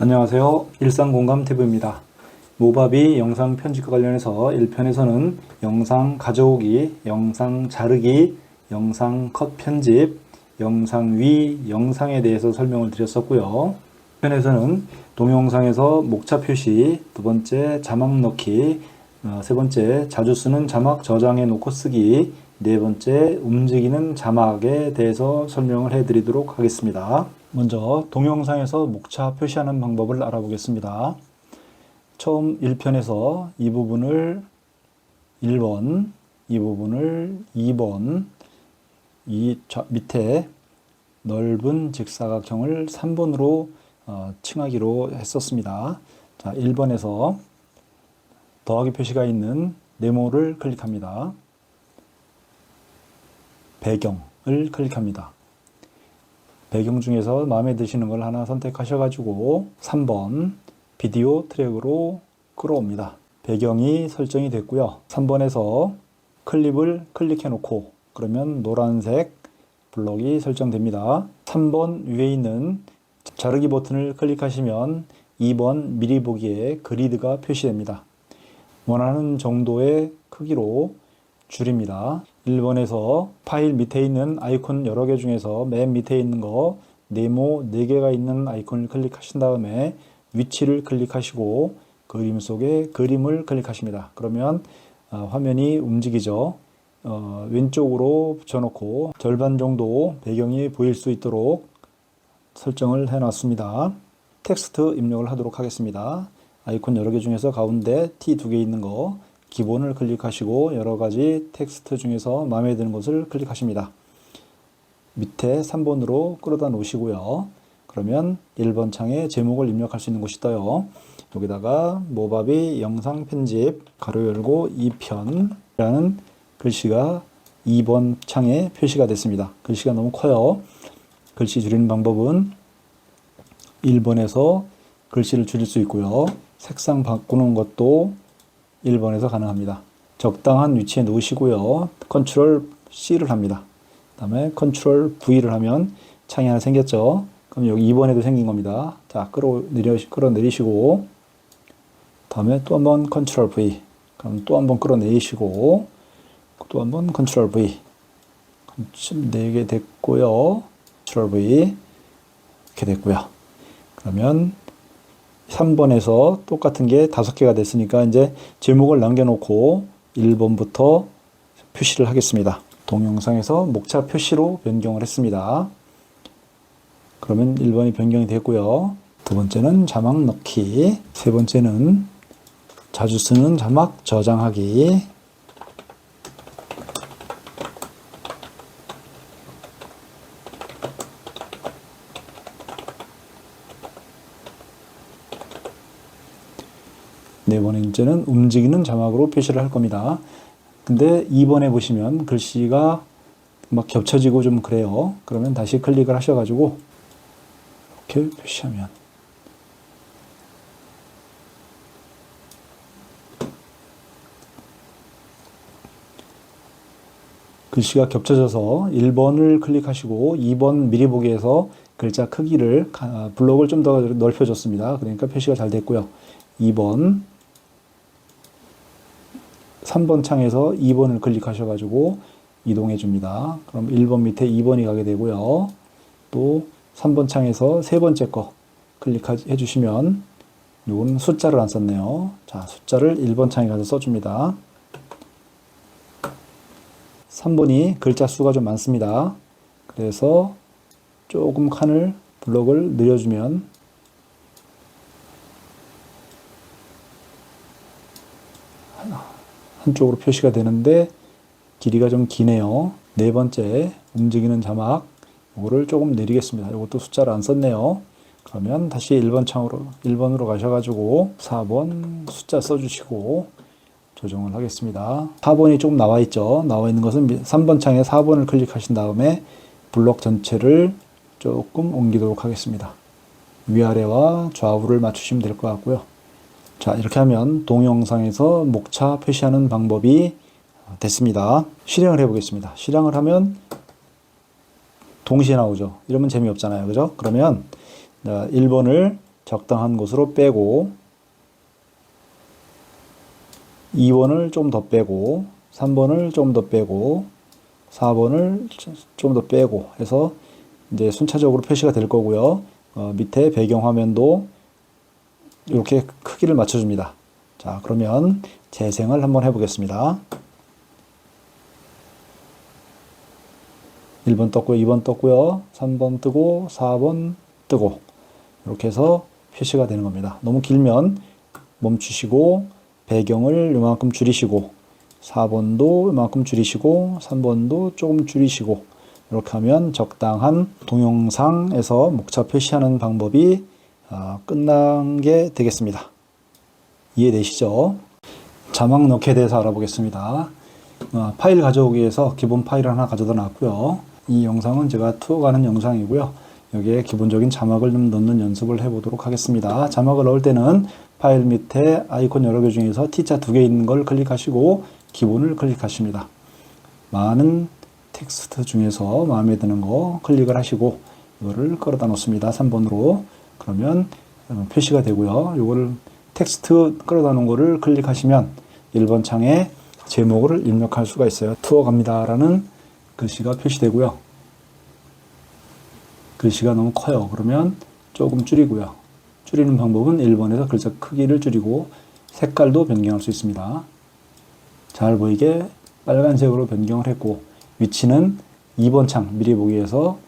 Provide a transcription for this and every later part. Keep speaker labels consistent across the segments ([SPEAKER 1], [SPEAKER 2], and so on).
[SPEAKER 1] 안녕하세요. 일상공감TV입니다. 모바비 영상 편집과 관련해서 1편에서는 영상 가져오기, 영상 자르기, 영상 컷 편집, 영상 위, 영상에 대해서 설명을 드렸었고요. 2편에서는 동영상에서 목차 표시, 두 번째 자막 넣기, 세 번째 자주 쓰는 자막 저장해 놓고 쓰기, 네 번째 움직이는 자막에 대해서 설명을 해드리도록 하겠습니다. 먼저 동영상에서 목차 표시하는 방법을 알아보겠습니다. 처음 1편에서 이 부분을 1번, 이 부분을 2번, 이 밑에 넓은 직사각형을 3번으로 칭하기로 했었습니다. 자, 1번에서 더하기 표시가 있는 네모를 클릭합니다. 배경을 클릭합니다. 배경 중에서 마음에 드시는 걸 하나 선택하셔가지고 3번 비디오 트랙으로 끌어옵니다. 배경이 설정이 됐고요. 3번에서 클립을 클릭해 놓고 그러면 노란색 블럭이 설정됩니다. 3번 위에 있는 자르기 버튼을 클릭하시면 2번 미리 보기에 그리드가 표시됩니다. 원하는 정도의 크기로 줄입니다. 1번에서 파일 밑에 있는 아이콘 여러 개 중에서 맨 밑에 있는 거 네모 4개가 있는 아이콘을 클릭하신 다음에 위치를 클릭하시고 그림 속에 그림을 클릭하십니다. 그러면 화면이 움직이죠. 왼쪽으로 붙여놓고 절반 정도 배경이 보일 수 있도록 설정을 해놨습니다. 텍스트 입력을 하도록 하겠습니다. 아이콘 여러 개 중에서 가운데 T 2개 있는 거 기본을 클릭하시고 여러가지 텍스트 중에서 마음에 드는 것을 클릭하십니다. 밑에 3번으로 끌어다 놓으시고요. 그러면 1번 창에 제목을 입력할 수 있는 곳이 떠요. 여기다가 모바비 영상 편집 가로 열고 2편이라는 글씨가 2번 창에 표시가 됐습니다. 글씨가 너무 커요. 글씨 줄이는 방법은 1번에서 글씨를 줄일 수 있고요. 색상 바꾸는 것도 1번에서 가능합니다. 적당한 위치에 놓으시고요. 컨트롤 C를 합니다. 그 다음에 컨트롤 V를 하면 창이 하나 생겼죠. 그럼 여기 2번에도 생긴 겁니다. 자, 끌어내리시고 다음에 또 한번 컨트롤 V, 그럼 또 한번 끌어내리시고 또 한번 컨트롤 V, 4개 됐고요. 컨트롤 V 이렇게 됐고요. 그러면 3번에서 똑같은 게 5개가 됐으니까 이제 제목을 남겨놓고 1번부터 표시를 하겠습니다. 동영상에서 목차 표시로 변경을 했습니다. 그러면 1번이 변경이 됐고요. 두 번째는 자막 넣기, 세 번째는 자주 쓰는 자막 저장하기, 네 번째는 움직이는 자막으로 표시를 할 겁니다. 근데 2번에 보시면 글씨가 막 겹쳐지고 좀 그래요. 그러면 다시 클릭을 하셔가지고 이렇게 표시하면 글씨가 겹쳐져서 1번을 클릭하시고 2번 미리 보기에서 글자 크기를 블록을 좀 더 넓혀줬습니다. 그러니까 표시가 잘 됐고요. 2번 3번 창에서 2번을 클릭하셔가지고 이동해 줍니다. 그럼 1번 밑에 2번이 가게 되고요. 또 3번 창에서 세 번째 거 클릭해 주시면 이건 숫자를 안 썼네요. 자, 숫자를 1번 창에 가서 써줍니다. 3번이 글자 수가 좀 많습니다. 그래서 조금 칸을 블럭을 늘려주면 한쪽으로 표시가 되는데 길이가 좀 기네요. 네 번째 움직이는 자막 이거를 조금 내리겠습니다. 이것도 숫자를 안 썼네요. 그러면 다시 1번으로 가셔가지고 4번 숫자 써주시고 조정을 하겠습니다. 4번이 조금 나와 있죠. 나와 있는 것은 3번 창에 4번을 클릭하신 다음에 블록 전체를 조금 옮기도록 하겠습니다. 위아래와 좌우를 맞추시면 될 것 같고요. 자, 이렇게 하면 동영상에서 목차 표시하는 방법이 됐습니다. 실행을 해보겠습니다. 실행을 하면 동시에 나오죠. 이러면 재미없잖아요. 그죠? 그러면 1번을 적당한 곳으로 빼고 2번을 좀 더 빼고 3번을 좀 더 빼고 4번을 좀 더 빼고 해서 이제 순차적으로 표시가 될 거고요. 밑에 배경화면도 이렇게 크기를 맞춰줍니다. 자, 그러면 재생을 한번 해보겠습니다. 1번 떴고요, 2번 떴고요, 3번 뜨고 4번 뜨고 이렇게 해서 표시가 되는 겁니다. 너무 길면 멈추시고 배경을 이만큼 줄이시고 4번도 이만큼 줄이시고 3번도 조금 줄이시고 이렇게 하면 적당한 동영상에서 목차 표시하는 방법이 끝난 게 되겠습니다. 이해되시죠? 자막 넣기에 대해서 알아보겠습니다. 파일 가져오기 위해서 기본 파일을 하나 가져다 놨고요. 이 영상은 제가 투어가는 영상이고요. 여기에 기본적인 자막을 좀 넣는 연습을 해보도록 하겠습니다. 자막을 넣을 때는 파일 밑에 아이콘 여러 개 중에서 T자 2개 있는 걸 클릭하시고 기본을 클릭하십니다. 많은 텍스트 중에서 마음에 드는 거 클릭을 하시고 이거를 끌어다 놓습니다. 3번으로. 그러면 표시가 되고요. 이거를 텍스트 끌어다 놓은 거를 클릭하시면 1번 창에 제목을 입력할 수가 있어요. 투어 갑니다 라는 글씨가 표시되고요. 글씨가 너무 커요. 그러면 조금 줄이고요. 줄이는 방법은 1번에서 글자 크기를 줄이고 색깔도 변경할 수 있습니다. 잘 보이게 빨간색으로 변경을 했고 위치는 2번 창 미리 보기 위해서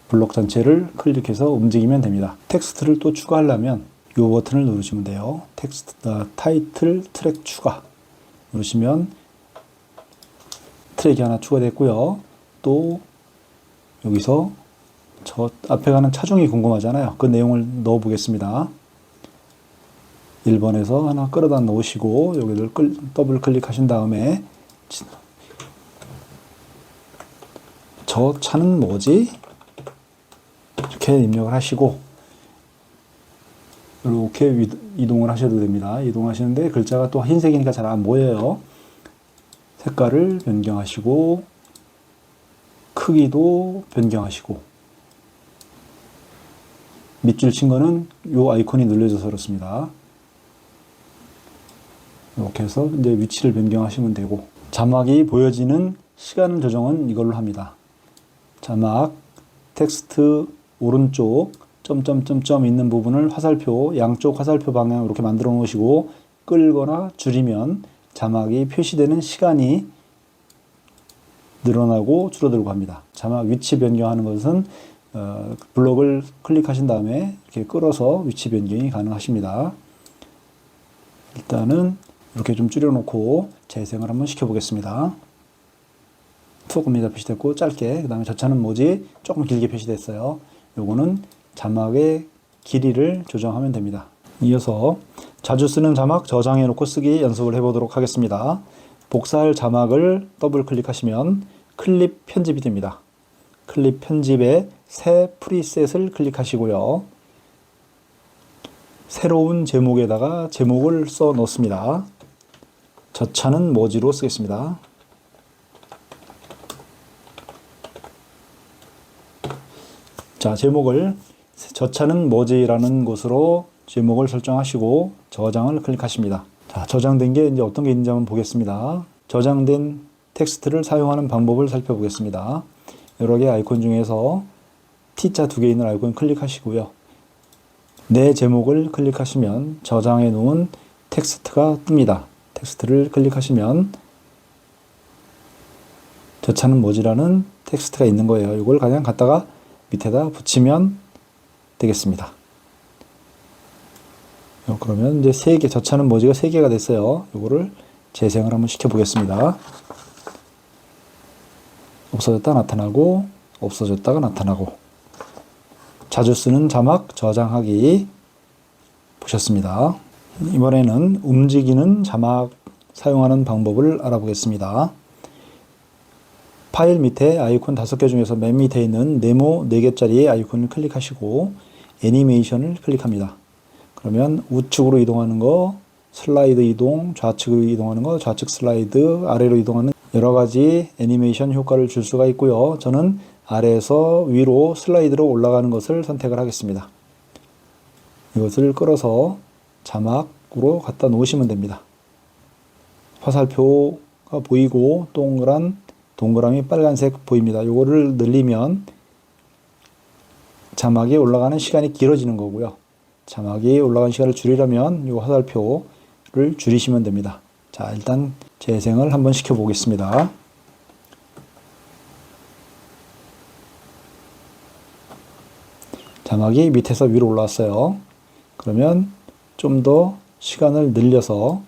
[SPEAKER 1] 블록 전체를 클릭해서 움직이면 됩니다. 텍스트를 또 추가하려면 이 버튼을 누르시면 돼요. 타이틀 트랙 추가 누르시면 트랙이 하나 추가됐고요. 또 여기서 저 앞에 가는 차종이 궁금하잖아요. 그 내용을 넣어 보겠습니다. 1번에서 하나 끌어다 놓으시고 여기를 더블 클릭하신 다음에 저 차는 뭐지? 이렇게 입력을 하시고 이렇게 이동을 하셔도 됩니다. 이동하시는데 글자가 또 흰색이니까 잘 안 보여요. 색깔을 변경하시고 크기도 변경하시고 밑줄 친 거는 이 아이콘이 눌려져서 그렇습니다. 이렇게 해서 이제 위치를 변경하시면 되고 자막이 보여지는 시간 조정은 이걸로 합니다. 자막 텍스트 오른쪽 점점점점 있는 부분을 화살표 양쪽 화살표 방향으로 이렇게 만들어 놓으시고 끌거나 줄이면 자막이 표시되는 시간이 늘어나고 줄어들고 합니다. 자막 위치 변경하는 것은 블록을 클릭하신 다음에 이렇게 끌어서 위치 변경이 가능하십니다. 일단은 이렇게 좀 줄여놓고 재생을 한번 시켜보겠습니다. 투어입니다 표시됐고 짧게 그 다음에 저 차는 뭐지? 조금 길게 표시됐어요. 요거는 자막의 길이를 조정하면 됩니다. 이어서 자주 쓰는 자막 저장해 놓고 쓰기 연습을 해보도록 하겠습니다. 복사할 자막을 더블 클릭하시면 클립 편집이 됩니다. 클립 편집에 새 프리셋을 클릭하시고요. 새로운 제목에다가 제목을 써 놓습니다. 저 차는 뭐지로 쓰겠습니다. 자, 제목을 저 차는 뭐지라는 곳으로 제목을 설정하시고 저장을 클릭하십니다. 자, 저장된 게 이제 어떤 게 있는지 한번 보겠습니다. 저장된 텍스트를 사용하는 방법을 살펴보겠습니다. 여러 개 아이콘 중에서 T자 2개 있는 아이콘 클릭하시고요. 내 제목을 클릭하시면 저장해 놓은 텍스트가 뜹니다. 텍스트를 클릭하시면 저 차는 뭐지라는 텍스트가 있는 거예요. 이걸 그냥 갖다가 밑에다 붙이면 되겠습니다. 그러면 이제 3개, 저 차는 뭐지가 3개가 됐어요. 이거를 재생을 한번 시켜보겠습니다. 없어졌다 나타나고 없어졌다가 나타나고 자주 쓰는 자막 저장하기 보셨습니다. 이번에는 움직이는 자막 사용하는 방법을 알아보겠습니다. 파일 밑에 아이콘 5개 중에서 맨 밑에 있는 네모 4개짜리 아이콘을 클릭하시고 애니메이션을 클릭합니다. 그러면 우측으로 이동하는 거, 슬라이드 이동, 좌측으로 이동하는 거, 좌측 슬라이드, 아래로 이동하는 여러 가지 애니메이션 효과를 줄 수가 있고요. 저는 아래에서 위로 슬라이드로 올라가는 것을 선택을 하겠습니다. 이것을 끌어서 자막으로 갖다 놓으시면 됩니다. 화살표가 보이고 동그라미 빨간색 보입니다. 이거를 늘리면 자막이 올라가는 시간이 길어지는 거고요. 자막이 올라가는 시간을 줄이려면 이 화살표를 줄이시면 됩니다. 자, 일단 재생을 한번 시켜 보겠습니다. 자막이 밑에서 위로 올라왔어요. 그러면 좀 더 시간을 늘려서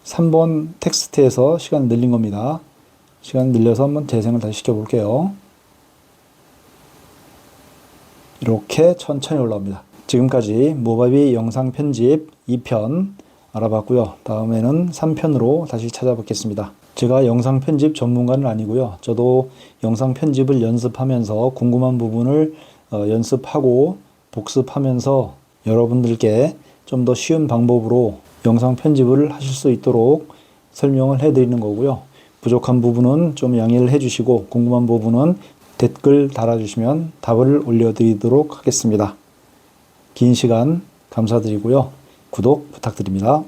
[SPEAKER 1] 3번 텍스트에서 시간 늘린 겁니다. 시간 늘려서 한번 재생을 다시 시켜 볼게요. 이렇게 천천히 올라옵니다. 지금까지 모바비 영상 편집 2편 알아봤고요. 다음에는 3편으로 다시 찾아뵙겠습니다. 제가 영상 편집 전문가는 아니고요. 저도 영상 편집을 연습하면서 궁금한 부분을 연습하고 복습하면서 여러분들께 좀 더 쉬운 방법으로 영상 편집을 하실 수 있도록 설명을 해드리는 거고요. 부족한 부분은 좀 양해를 해주시고 궁금한 부분은 댓글 달아주시면 답을 올려드리도록 하겠습니다. 긴 시간 감사드리고요. 구독 부탁드립니다.